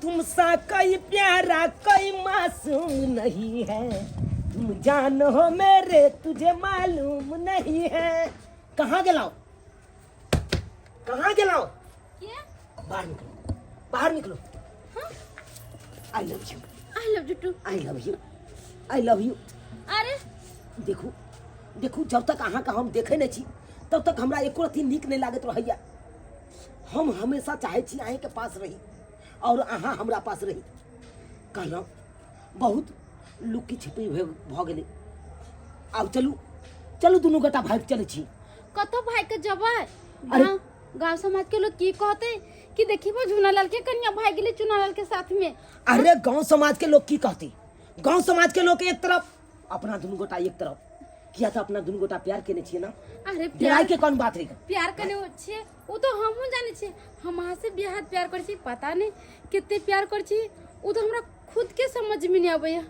तुमसा कोई प्यारा कोई मासूम नहीं है, तुम जान हो मेरे तुझे मालूम नहीं है। कहाँ गिलाओ, कहाँ गिलाओ? बाहर निकलो, बाहर निकलो। I love you, I love you too, I love you, I love you. अरे देखू देखू, जब तक अहाँ का हम देखे नहीं छी तब तक हमरा एको रती नीक नहीं लागत रहैया। हम हमेशा चाहे छी अहीं के पास रही और अहाँ हमरा पास रही। कहलहुँ बहुत लुकी छिपी भ गेलै। आब चलू चलू, दुनू गोटा भाग चले छी। कतो भाई के जबै अरे! गांव समाज के लोग की कहते कि देखी वो झूनालाल के कन्या भाई गेले चुनालाल के साथ में। अरे गांव समाज के लोग की कहते? गांव समाज के लोग एक तरफ, अपना दुनू गोटा एक तरफ। किया तो अपना दुनू गोटा प्यार केने छियै ना। अरे प्यार के कौन बात रही? प्यार करने छे वो तो हमहू जाने छे। हम अहाँ से बेहद प्यार कर छी, पता नहीं कितने प्यार कर छी, वो तो हमरा खुद के समझ में नहीं आबैया।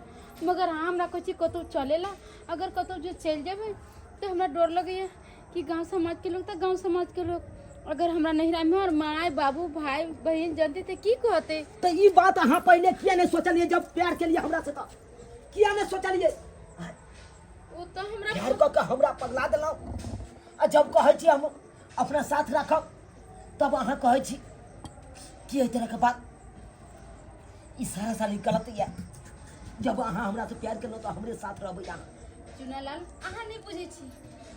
मगर हाँ हमरा कह छी कतो चलेला, अगर कतो जो चल जाबे तो हमरा डर लगैया कि गांव समाज के लोग, तो गांव समाज के लोग अगर हमरा नहिरा में और माय बाबू भाई बहन जानते थे की कहते। तो ये बात अहाँ पहले किया नहीं सोचलिए? जब प्यार के लिए हमरा से, किया नहीं सोचलिए? वो तो हमरा प्यार क के हमरा पगला देलौ। आ जब कहै छी हम अपना साथ रखब, तब अहाँ कहै छी कि एहि तरह के बात। ई सारा साली गलत ये। जब अहाँ हमरा से प्यार केलौ तो हमरे साथ रहबै अहाँ। चुनालाल अहाँ नहीं बुझे छी,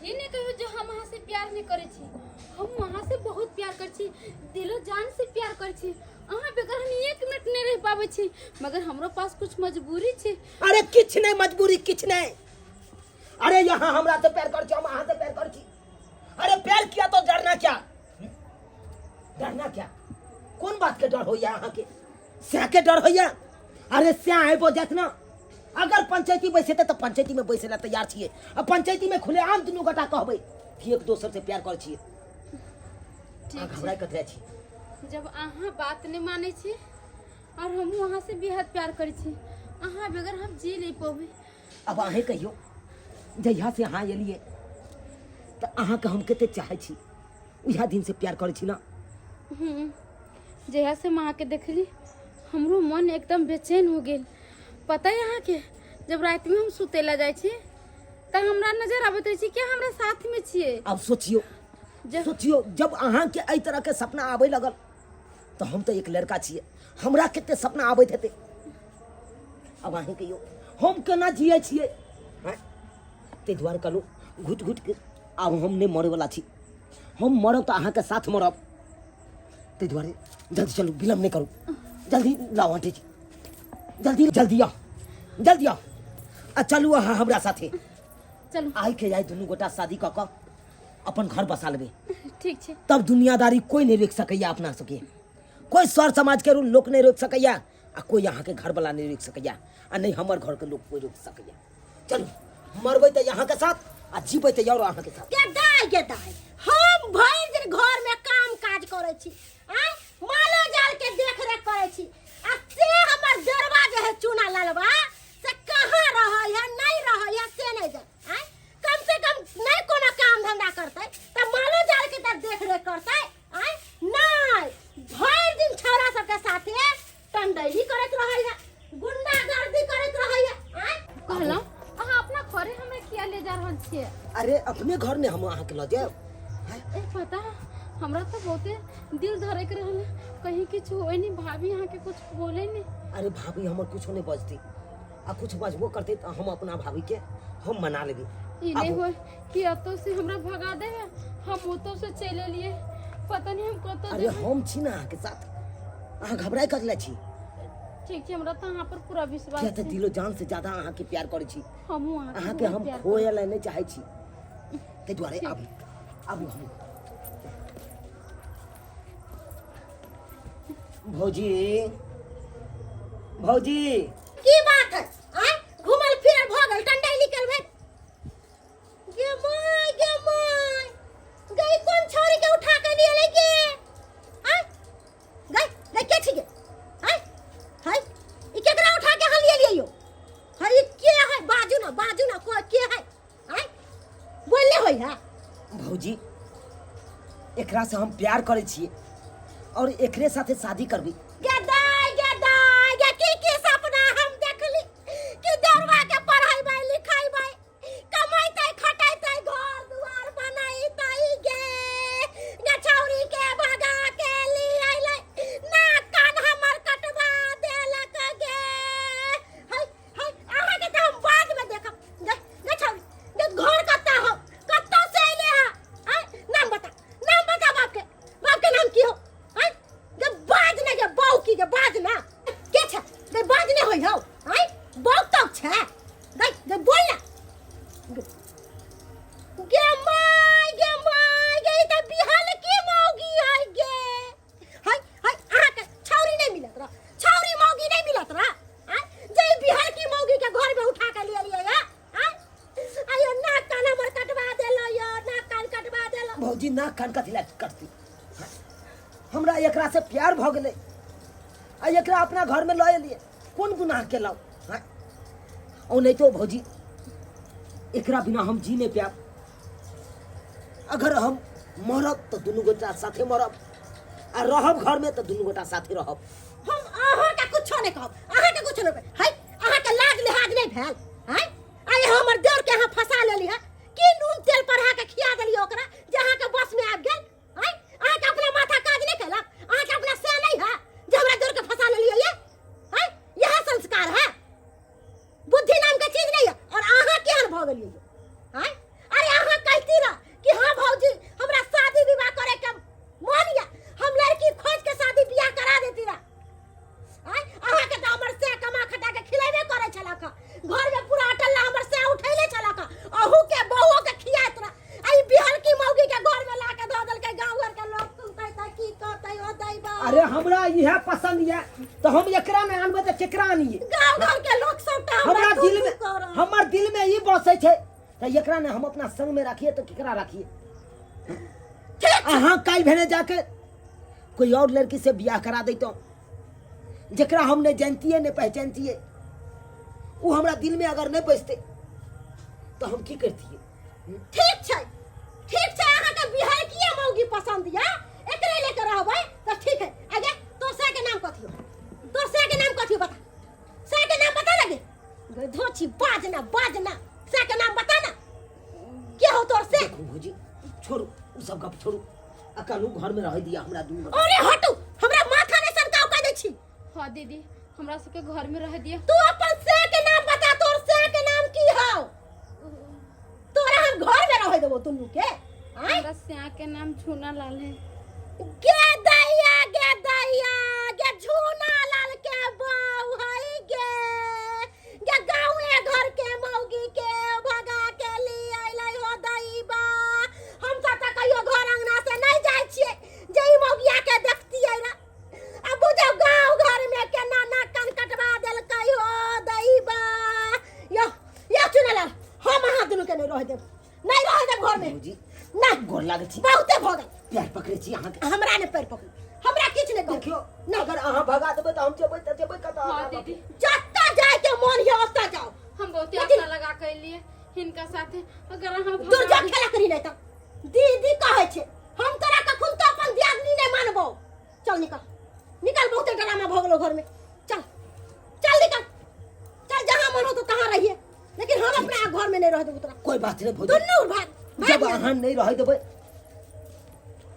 ये नहीं कहियो जो हम अहाँ से प्यार नहीं करे छी। हम अहाँ से बहुत प्यार कर छी, दिलो जान से प्यार कर छी। अहाँ बेगर हम एक मिनट नहीं रह पावे छी, मगर हमरो पास कुछ मजबूरी छी। अरे किछ नहीं मजबूरी, किछ नहीं। अरे यहाँ हमरा से प्यार कर छी, हम अहाँ से प्यार कर छी। अरे प्यार किया तो डरना क्या? डरना क्या? कौन बात के डर होइया अहाँ के? स्या के डर होइया? अरे स्या है वो जात ना। अगर पंचायती बैसेते तो पंचायती में बैसे ला तैयार छिए। अब पंचायती में खुलेआम दुनू गोटा कहबै कि एक दोसर से प्यार कर छिए। ठीक हमरा कतरा छी? जब अहाँ बात नहीं माने छी और हम वहाँ से बेहद प्यार करे छी, अहाँ बगैर हम जी नहीं पाबे। अब अहें कहियो, जहिया से अहाँ एलिए तो अहाँ के हम कते चाहे छी, उहा दिन से प्यार करे छी ना। जहिया से माँ के देखली हमरो मन एकदम बेचैन हो गेल। पता है यहाँ के जब रात में हम सुतेला जाए छी त हमरा नजर आबत रही कि हमरा साथ में छिए। अब सोचियो, सोचियो जब अहाँ के एहि तरह के सपना आबे लगल तो हम तो एक लड़का छिए, हमरा कते सपना आबैत हेते। अब अहें कहियो हम केना जिए छिए? ते द्वार कहलू घुट घुट के आब हम नहीं मरे वाला छी। हम मरब तो अहाँ के साथ मरब। ते द्वारे जल्दी चलू, विलम्ब नहीं करू। जल्दी लाओ आंटी जी, जल्दी जल्दी आओ, जल्दी आओ। आ चलू अहाँ हमरा साथे। चलू आई के जाए दुनू गोटा शादी क के अपन घर बसा लेबे। ठीक छे। तब दुनियादारी कोई नहीं रोक सकैया अपना सके। कोई सर समाज के लोग नहीं रोक सकैया, आ कोई यहाँ के घर वाला नहीं रोक सकैया, आ नहीं हमर घर के लोग कोई रोक सकैया। चलू मरबै तो यहाँ के साथ, आ जीबै तो और अहाँ के साथ। गेदाय हम भइर दिन घर में काम काज करे छी, मालो जाल के देख रेख करे छी। आ से हमर दरवाजा है चूना लालवा से कहां रहै है नहीं रहै है से नहीं जान। कम से कम नहीं कोनो काम धंधा करते त मालो जाल के त देख रेख करते। नहीं भइर दिन छौरा सब के साथे टंडैली करत रहै है, गुंडागर्दी करत रहै है। कहलौ अहाँ अपना घरे हमें किया ले जा रहल छिए? अरे अपने घर ने हम अहाँ के ल जाएब। पता हमरा तो बहुते दिल धड़क रहल है, कहीं कुछ होए नहीं। भाभी यहाँ के कुछ बोले नहीं। अरे भाभी हमर कुछ नहीं बजती, आ कुछ बजबो करते तो हम अपना भाभी के हम मना लेबी। ई नहीं होए कि अतो से हमरा भगा दे, हम ओतो से चले लिए, पता नहीं हम कतो। अरे हम छी ना अहाँ के साथ, अहाँ घबराई कतला छी? ठीक है, हमरा तो यहाँ पर पूरा विश्वास क्या है। तो दिलो जान से ज्यादा अहाँ के प्यार करे छी। हम अहाँ के हम खोए ला नहीं चाहे छी। ते द्वारे आबू आबू हम। भौजी, भौजी की बात है? घुमल फिरल भ गेल टंडैली करबे। गे माय गई कौन छोरी के उठा के लिए ले गे? गई गई के छी गे? हाय ई केकरा उठा के हलिए लियो? हाय के है? बाजू ना को के है? बोलले होई है? भौजी एकरा से हम प्यार करे छी और एकरे साथे शादी करबी। गेदाय ना कान कथी ला करती हमरा एकरा से प्यार भ गेलै आ एकरा अपना घर में लए लिए कौन गुनाह केलौ हाँ और नहीं तो भौजी एकरा बिना हम जी नहीं पाब अगर हम मरब तो दुनू गोटा साथे मरब आ रहब घर में तो दुनू गोटा साथे रहब हम अहाँ के कुछो नहीं कहब अहाँ के कुछो नहीं है अहाँ के लाज लिहाज नहीं भेल है अरे हमर देवर के अहाँ फंसा लेली है की नून तेल पर अहाँ के खिया देली ओकरा जे अहाँ के बस में आब गेल है अहाँ के अपना माथा काज नहीं कैलक अहाँ के अपना से नहीं है जे हमरा देवर के फंसा लेली है है यह संस्कार है बुद्धि नाम के चीज नहीं है और अहाँ केहन भ गेलियै है अरे अहाँ कहती रह कि हां भौजी हमरा शादी विवाह करे के मन या हम लड़की खोज के शादी बियाह करा देती रह अहाँ के तो हमर से कमा खटा के खिलेबे करे छला का घर में पूरा अटल्ला हमर से उठैले छला का अहू के बहू के खियात रह आई बिहार की मौगी के घर में लाके द देल के गांव घर के लोग सुनतै त की कहतै ओ दैबा अरे हमरा यह पसंद है तो हम एकरा में आनबे त केकरा आनिए गांव घर के लोग सब त हमरा दिल में हमर दिल में ई बसै छै त एकरा ने हम अपना संग में रखिए तो केकरा रखिए अहाँ काल भेने जाके कोई और लड़की से बियाह करा दैतो जकरा हम नहीं जानतिए नहीं पहचानतिए वो हमरा दिल में अगर नहीं बसते तो हम की करतिए ठीक छै अहाँ के बिहार की मौगी पसंद या एकरे लेके रहबै त ठीक है आगे तोर से के नाम कथि तोर से के नाम कथि बता से के नाम बता लगे गधोची बाजना से के नाम बता ना के हो तोर से देखो भौजी छोड़ू उ सब गप छोड़ू अकलू घर में रह दिया हमरा दुनू अरे हटू हमरा माथा ने सनकाव कर दै छी हाँ दीदी हमरा सबके घर में रह दिया तू अपन से के नाम बता तोर से के नाम की हो तोरा हम घर में रह देबो दुनू के हमरा स्या के नाम झूना लाल है गे दैया गे झूना लाल के बहू हई गे गाँवे घर के मौगी के भगा के ली आइलै हो दैबा हम सब त कहियो घर अंगना से नहीं जाय छियै जे ई मौगिया के देखतियै रे अब बुझो गाँव घर में केना नाकन कटवा देलकै हो दैबा यो चुना लाल हम अहाँ दुनू के नहीं रह देब घर में भौजी नहीं गोर लागे छी बहुते भ गेल पैर पकड़े छी अहाँ के हमरा ने पैर पकड़ हमरा किछ नहीं देखियो अगर अहाँ भगा देबै त हम जेबै त जेबै कत हाँ दीदी जत्ता जाए के मन है ओत्ता जाओ हम बहुत आशा लगा के लिए हिनका साथे अगर हम दुर्गा खेला करी नहीं त दीदी कहे छे हम तोरा के खुद तो अपन दियादनी नहीं मानबो चल निकल बहुते ड्रामा भ गेलो घर में चल निकल चल जहां मन हो तो तहां रहिए लेकिन हम अपना घर में नहीं रह देबो तोरा कोई बात नहीं भौजी दुनू भाग जब अहाँ नहीं रह देबै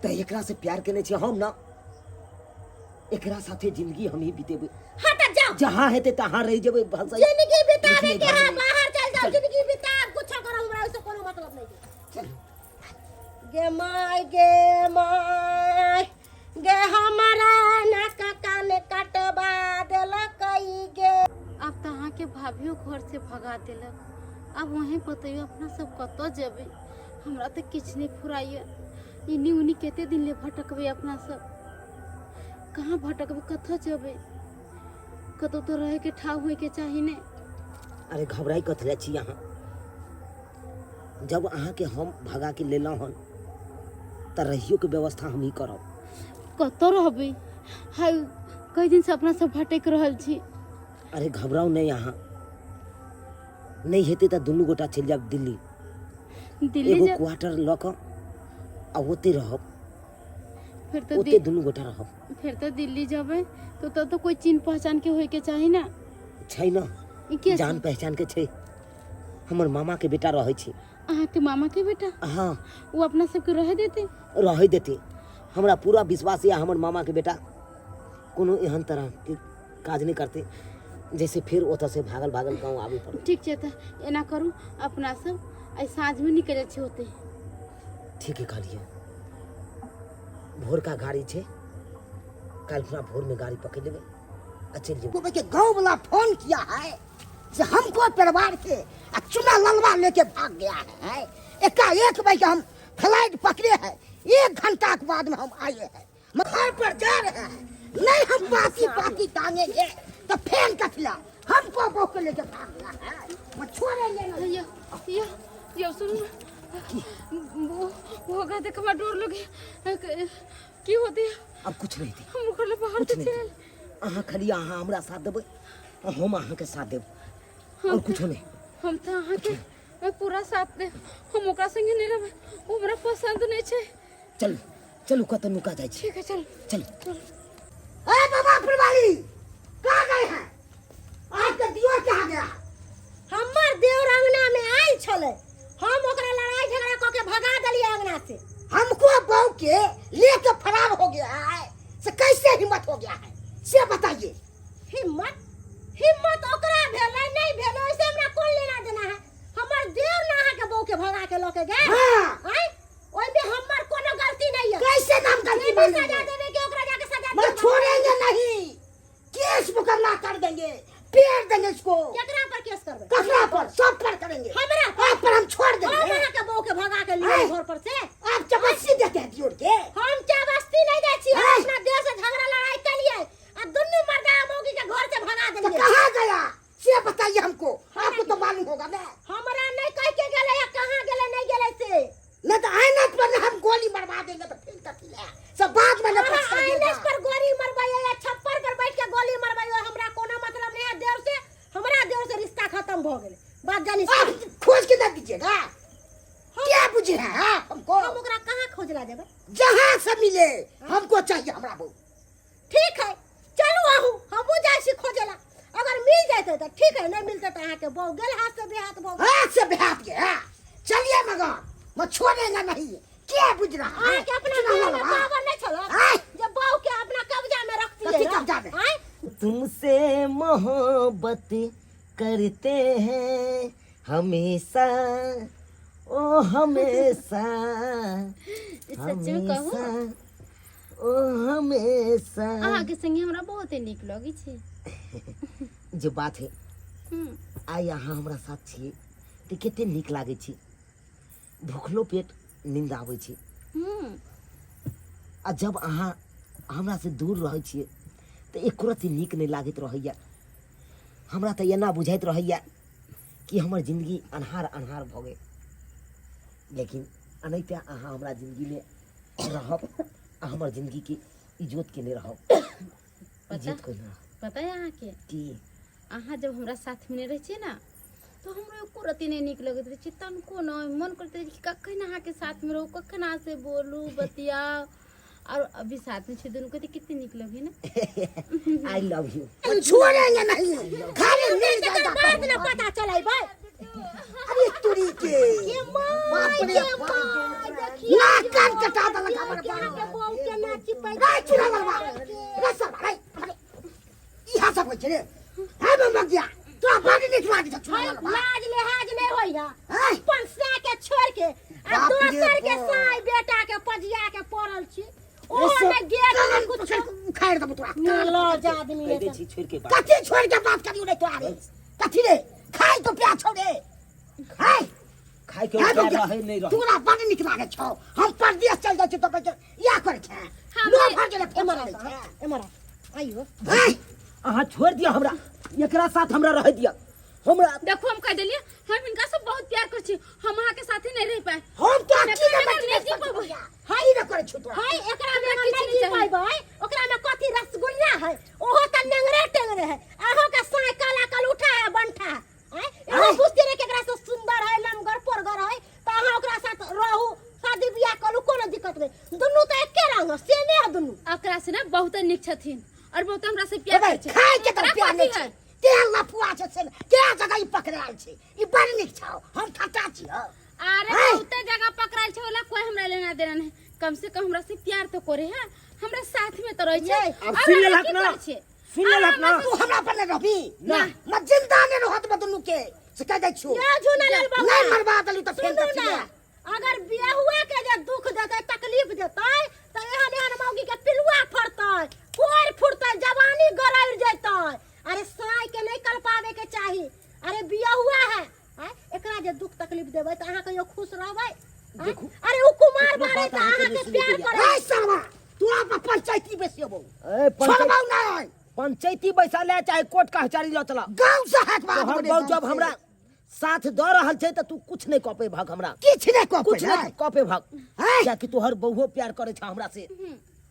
त एकरा से प्यार केने छी हम ना एकरा साथे जिंदगी हम ही बितेबै हट जाओ जहां हेते तहां रह जेबै भसै जिंदगी बितावे के हां बाहर चल जाओ जिंदगी बिता कुछ करो हमरा से कोनो मतलब नहीं चल गे माय गे हमारा नाक कान कटवा देलकै गे अब तहाँ के भाभियो घर से भगा देलक अब वहीं बतैयो अपना सब कतो जेबे हमरा तो किछ नहीं फुराइए इनी उनी केते दिन ले भटकबे अपना सब कहाँ भटकबे कतो जेबे कतो तो रहे के ठाव होए के चाही ने अरे घबराई कथले छी अहाँ जब अहाँ के हम भगा के लेलौ हन त रहियो के व्यवस्था हम ही करब कतो रहबे हाय कई दिन से अपना सब भटक रहल छी अरे घबराओ नहीं अहाँ नहीं हेते त दुनू गोटा चल जाब दिल्ली एगो क्वार्टर ल क आ ओते रहब फिर तो ओते दुनू गोटा रहब फिर तो दिल्ली जाबे तो कोई चिन्ह पहचान के होए के चाही ना छै ना जान पहचान के छै हमर मामा के बेटा रहै छै अहाँ के मामा के बेटा हाँ वो अपना सबके रह देते हमरा पूरा विश्वास है हमर मामा के बेटा कोनो एहन तरह के काज नहीं करते जैसे फिर ओतऽ से भागल गाँव आबे पड़े ठीक छै त एना करू अपना सब आई साँझ में निकले छी होते ठीक है कहलिए भोर का गाड़ी छे कल पूरा भोर में गाड़ी पकड़ लेंगे अच्छे को के गांव वाला फोन किया है कि हमको परिवार के चुना ललवा लेके भाग गया है एकाएक भाई हम फ्लाइट पकड़े हैं 1 घंटा के बाद में हम आए हैं घर पर जा रहे हैं नहीं हम बाकी टांगेंगे तो फैन का खिला हमको बहू को लेके भाग गया है वो छोड़ेंगे नहीं यो सुन वो कहते कमा डोर लगे की होती है अब कुछ नहीं थी हम ओकरा बाहर कुछ से नहीं चल थी अहाँ खाली अहाँ हमरा साथ देबै हम अहाँ के साथ देब और कुछ नहीं हम तो अहाँ के पूरा साथ दे हम ओकरा संगे नहीं रहबै वो हमरा पसंद नहीं छे चल चलू कतऽ नुका जाइ छी ठीक है चल चल ए बाबा फुलवाली कहाँ गए हैं आपके दियो कहाँ गया हमर देवर अंगना में आयल छले हम ओकरा लड़ाई झगड़ा क के भगा देलिए अंगना से हमको बहू के लेके फरार हो गया है से कैसे हिम्मत हो गया है से बताइए हिम्मत ओकरा भेलै नहीं भेलै से हमरा कोन लेना देना है हमर देव नहा के बहू के भगा के लोके गए हां ओइ में हमर कोनो गलती नहीं है कैसे नाम गलती मानेंगे सजा देवे के ओकरा जाके सजा मैं छोड़ेंगे नहीं केस मुकदमा कर देंगे पेड़ देंगे इसको केकरा पर केस करबे ककरा पर सब पर करेंगे हमरा आप पर हम छोड़ देंगे हम नहा के बहू के भगा के लिए घर पर से आप चबस्ती देते हैं जोड़ के हम चबस्ती नहीं दे छी हम अपना देश से झगड़ा लड़ाई कर लिए अब दोनों मर्दा मौगी के घर से भगा देंगे तो कहां गया से बताइए हमको आपको तो मालूम होगा ना हमरा नहीं कह के गेले कहां गेले नहीं गेले से नहीं तो आईना पर हम गोली मरवा देंगे तो फिर कथी है सब बात में न आईना पर गोली मरवाइए या छप्पर पर बैठ के गोली मरवाइए हमरा कोनो मतलब नहीं है देव से हमरा देव से रिश्ता खत्म हो गेले बात जानी आप खोज के दे दीजिएगा क्या बुझे है हमको हम ओकरा कहां खोजला देबे जहां से मिले हमको चाहिए हमरा बहू ठीक है चलो आहू हमहू जाय छी खोजला अगर मिल जाते तो ठीक है नहीं मिलते तो आके बहू गेल हाथ से बेहात गया चलिए मगर मैं छोड़ेगा नहीं क्या बुझ रहा है अपना बाबर नहीं छोड़ा जब बहू के अपना कब्जा में रखती है कब्जा में तुमसे मोहब्बत करते हैं हमेशा ओ हमेशा सच में कहू ओ हमेशा अहाँ के संगे हमरा बहुत नीक लगी छे जो बात है आइ अहाँ हमरा साथ छिए तऽ कते नीक लागे छी भूखलो पेट नींद आबै छी आ जब अहाँ हमरा से दूर रहै छिए तऽ एको रत्ती नीक नहीं लागैत रहैया हमरा तऽ एना बुझाइत रहैया कि हमर जिंदगी अन्हार अन्हार भऽ गेल लेकिन अनैते अहाँ हमरा जिंदगी में रहब आ हमर जिंदगी के इज्जत के नहीं रहब इज्जत कोई ना पता है अहाँ के की अहाँ जब हमरा साथ में रहे छे ना तो हमरा एको रत्ती नहीं नीक लगत रहे तनको नहीं मन करते कि कखन अहाँ के साथ में रहूं कखन अहाँ से बोलू बतियाओ और अभी साथ में छे दोनों को कितनी नीक लगे ना आई लव यू छोड़ेंगे नहीं खाली मिल जाएगा बाद ना पता चले भाई अरे तुरी के ये बाप रे देखिए ना कान कटा दल का बड़ा के बहू के ना चिपै रे चुरा बलवा रे सब रे यहां सब होय रे है मग गया तो बड़ी निकला के चुरा लाज लिहाज नहीं होइगा पंसा के छोड़ के आ दोसर के साई बेटा के पजिया के पड़ल छी ओ में गेल कुछ खाड़ दब तोरा लाज आदमी है दे छी छोड़ के बात कथी छोड़ के बात करियो रे तोरे कथी रे खाई तो प्याज छोड़े हाय खाई के प्याज रहे नहीं रहे तोरा बड़ निक लागे छौ हम परदेश चल जाय छी तो या करे छै लो भर गेले एमरा आइयो अहाँ छोड़ दिया हमरा एकरा साथ हमरा रह दिया हमरा देखो हम कह देलिए हम इनका से बहुत प्यार कर छी हम अहाँ के साथ ही नहीं रह पाए हम तो अकेले नहीं जी पाबो हाय रे करे छु तो हाय एकरा में नहीं जी पाबै ओकरा में कथी रसगुल्ला है ओहो त नेंगरे टेंगरे है आहो का साई काला कल उठा है बंठा है एहो बुझते रे केकरा से सुंदर है लमगर पोरगर है त अहाँ ओकरा साथ रहू शादी बियाह करू कोनो दिक्कत नहीं दुनु त एके रंग से ने दुनु ओकरा से ना बहुत नीक छथिन और बहुत हमरा से प्यार कर छै खाय के त प्यार नहीं छै के लफुआ छै से के जगह ई पकड़ाल छै ई बड़ निक छौ हम खटा छी अरे बहुत जगह पकड़ाल छै ओला कोई हमरा लेना देना नहीं कम से कम हमरा से प्यार तो करे है हमरा साथ में तो रह छै अब सुन ले हक ना सुन ले हक ना तू हमरा पर नहीं रहबी ना मैं जिंदा नहीं रहत बदनु के से कह दे छु या झूना लाल बाबा नहीं मरवा दली तो फेल कथि अगर बियाह हुआ के जे दुख देतै तकलीफ देतै त एहन एहन मौगी के पिलुआ फड़तै कोर फुटतै जवानी गराइर जैतै अरे साई के नहीं कल पावे के चाही अरे बियाह हुआ है एकरा जे दुख तकलीफ देबै त अहाँ कहियो खुश रहबै अरे उ कुमार बारे त अहाँ के प्यार करे ए सरवा तोरा पर पंचायती बेसियबो ए छोड़बौ नहीं पंचायती बैसा ले चाहे कोर्ट कचहरी ल चला गांव से हट बात जब हमरा साथ दऽ रहल छै त तू कुछ नहीं कपे भाग हमरा किछ नहीं कह कुछ नहीं कपे भाग क्या कि तोहर बहुओ प्यार करे छ हमरा से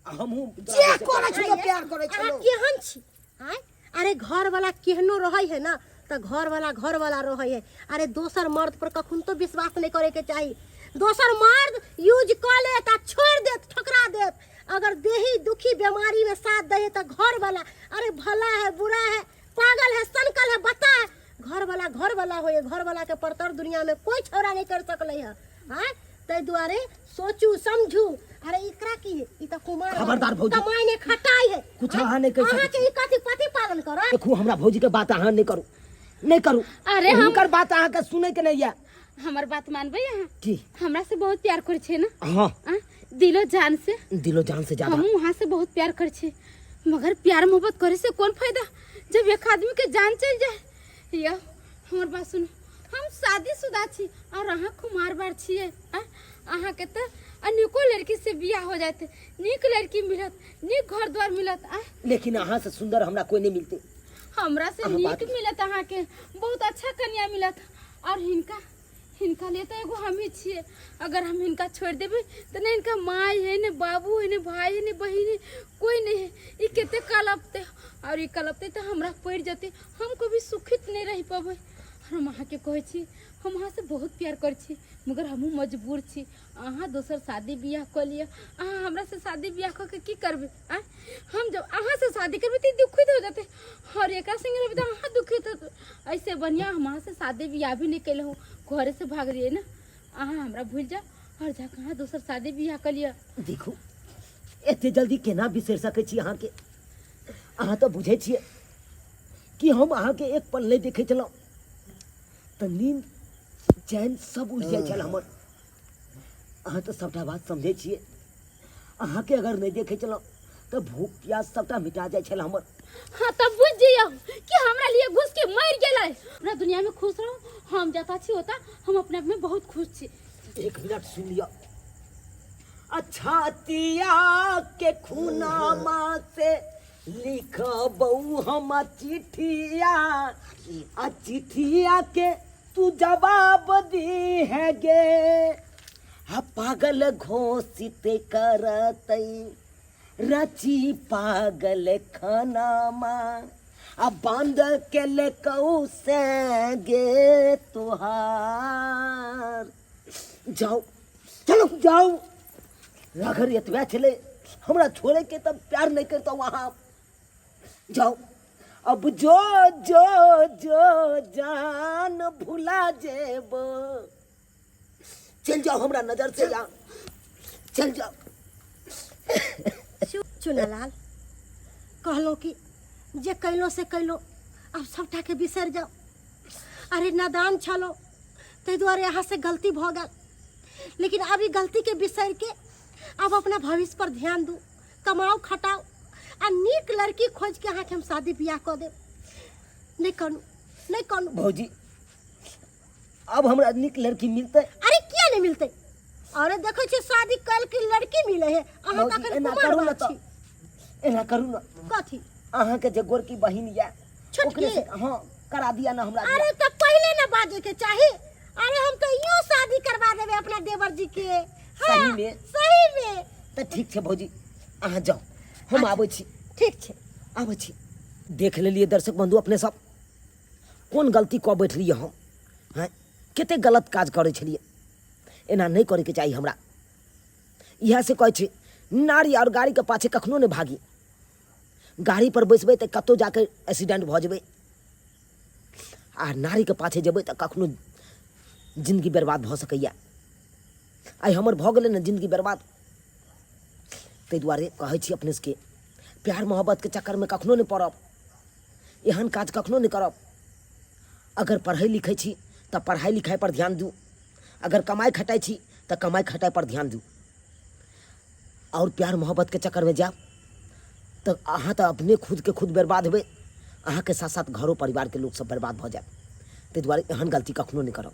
हमहू जे करे छै प्यार करे छै केहन छी हैं अरे घर वाला केहनो रहै है ना त घर वाला रहै है अरे दोसर मर्द पर कखन तो विश्वास नहीं करे के चाहिए दोसर मर्द यूज कर ले त छोड़ दे ठकरा दे अगर देही दुखी बीमारी में साथ दे त घर वाला अरे भला है बुरा है पागल है सनकल है बता है घर वाला होए घर वाला के परतर दुनिया में कोई छोरा नहीं कर सकले है हैं तै दुआरे सोचू समझू अरे एकरा की ई त कुमार खबरदार भौजी कमाई ने खटाई है कुछ अहाँ नहीं कर अहाँ के ई कथि पति पालन कर देखू हमरा भौजी के बात अहाँ नहीं करू अरे हम हुनकर बात अहाँ के सुने के नहीं है हमर बात मानबे यहाँ की हमरा से बहुत प्यार करे छे ना हां दिलो जान से ज्यादा हम वहाँ से बहुत प्यार करे छे मगर प्यार मोहब्बत करे से कौन फायदा जब एक आदमी के जान चल जाए या हमर बात सुनो हम शादीशुदा छी और अहाँ कुमार बार छिए अहाँ के त अनेको लड़की से बियाह हो जाते नीक लड़की मिलत नीक घर द्वार मिलत लेकिन अहाँ से सुंदर हमरा कोई नहीं मिलते हमरा से नीक मिलत अहाँ के बहुत अच्छा कन्या मिलत और हिनका लिए तो एगो हम ही छिए अगर हम हिनका छोड़ देबे तो नहीं इनका माई है ने बाबू है ने भाई है ने बहन है कोई नहीं है ई केते कलपते और ई कलपते तो हमरा पड़ जाते हम कभी सुखित नहीं रह पाबे हम अहाँ के कहे छी हम अहाँ से बहुत प्यार कर छी मगर हमहू मजबूर छी अहाँ दोसर शादी बियाह कर लिया अहाँ हमरा से शादी बियाह क के की करबे हम जब अहाँ से शादी करबे तो दुखित हो जाते और एकरा संगे रहबे तो अहाँ दुखित हो ऐसे बढ़िया हम अहाँ से शादी बियाह भी नहीं कैले हूँ घरे से भाग रही है ना अहाँ हमरा भूल जा और जा कहाँ दोसर शादी बियाह कर लिया देखू एते जल्दी केना बिसर सके छी अहाँ के अहाँ तो बुझे छिए कि हम अहाँ के एक पल नहीं देखे चलो तो नींद चैन सब उड़ जाए छल हमर अहाँ तो सबटा बात समझे छिए अहाँ के अगर नहीं देखे चलो तो भूख प्यास सबटा मिटा जाए छल हमर हाँ तब बुझ जइयो कि हमरा लिए घुस के मर गेलै पूरा दुनिया में खुश रहो हम जाता छी होता हम अपने आप में बहुत खुश छी एक मिनट सुन लिया अच्छा तिया के खूना माँ से लिखबऊ हम चिट्ठिया आ चिट्ठिया के तू जवाब दी है गे हा पागल घोषित करतई रची पागल खाना माँ आ बांध के ले कऊ से गे तुहार जाओ चलो जाओ अगर इतवा चले हमरा छोड़े के तब प्यार नहीं करता वहां जाओ अब जो जो जो जान भुला जेब चल जाओ हमरा नजर से जा चल जाओ चुनालाल कहलो कि जे कैलो से कैलो अब सबटा के बिसर जाओ अरे नादान छलो ते द्वारे यहाँ से गलती भ गल लेकिन अब ई गलती के बिसर के अब अपना भविष्य पर ध्यान दू कमाओ खटाओ आ नीक लड़की खोज के अहाँ के हम शादी बियाह कर दे नहीं करू भौजी अब हमरा नीक लड़की मिलते अरे क्या नहीं मिलते अरे देखो छे शादी कल की लड़की मिले है अहाँ तक एना करू ना तो एना करू ना कथी अहाँ के जे गोरकी बहिन या छोटकी? ओकरे से हां करा दिया ना हमरा अरे तो पहले ना बाजे के चाहिए अरे हम तो यूं शादी करवा देवे अपना देवर जी के सही में? सही में तो ठीक छे भौजी अहाँ जाओ हम आबै छी ठीक छे आबै छी देख लेलिए दर्शक बंधु अपने सब कौन गलती कऽ बैठ रहिए हम हैं कते गलत काज करै छलिए एना नहीं करे के चाहिए हमरा इएह से कहै छी नारी और गाड़ी के पाछे कखनो नहीं भागी गाड़ी पर बैसबै तऽ कतौ जाके एक्सीडेंट भऽ जेबै आ नारी के पाछे जेबै तऽ कखनो जिंदगी बर्बाद भऽ सकैया आई हमर भऽ गेलै ने जिंदगी बर्बाद ताहि दुआरे कहै छी अपने सबके प्यार मोहब्बत के चक्कर में कखनो नहीं पड़ब एहन काज कखनो नहीं करब अगर पढ़ै लिखै छी तऽ पढ़ाई लिखाई पर ध्यान दू अगर कमाई खटाई छी तऽ कमाई खटाई पर ध्यान दू और प्यार मोहब्बत के चक्कर में जाब तो अहाँ तो अपने खुद के खुद बर्बाद हेबै अहाँ के साथ साथ घरो परिवार के लोग सब बर्बाद भऽ जायत ताहि दुआरे एहन गलती कखनो नहीं करब।